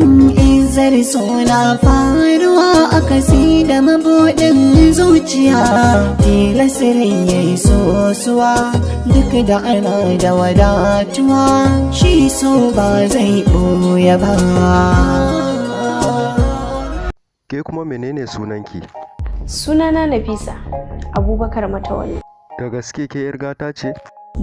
izar suna faruwa a kasi da mabuɗin zuciya, tilasirin ya yi sosuwa duk da ana da wadatuwa, shi so ba zai ɓoye ba. Ke kuma menene sunanki? Sunana Nafisa Abubakar Matawalli. Da gaske ke 'yar gata ce?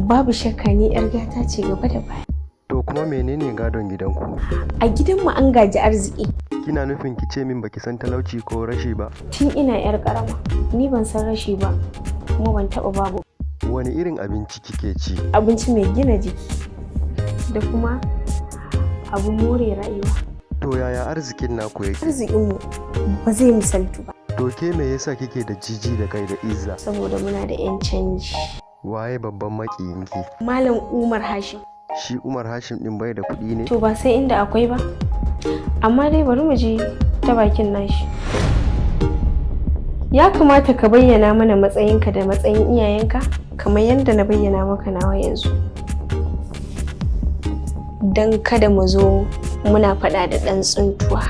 Babu shakka ni 'yar gata ce gaba da baya. To kuma menene gadon gidanku? A gidanmu an gaji arziki. Kina nufin ki ce min baki san talauci ko rashi ba? Tun ina 'yar karama ni ban san rashi ba kuma ban taɓa babu. Wani irin abinci kike ci? Abinci mai gina jiki da kuma abun more rayuwa. To yaya arzikin naku yake? Arzikinmu ba zai misaltu ba. To ke me yasa kike da jiji da kai da izza? Saboda muna da 'yan canji. Waye babban makiyinki? Malam Umar Hashim. Shi Umar Hashim din bai da kuɗi ne? To ba sai inda akwai ba. Amma dai bari mu je ta bakin nashi. Ya kamata ka bayyana mana matsayinka da matsayin iyayenka kamar yadda na bayyana maka nawa yanzu. Don kada mu zo muna faɗa da ɗan tsuntuwa.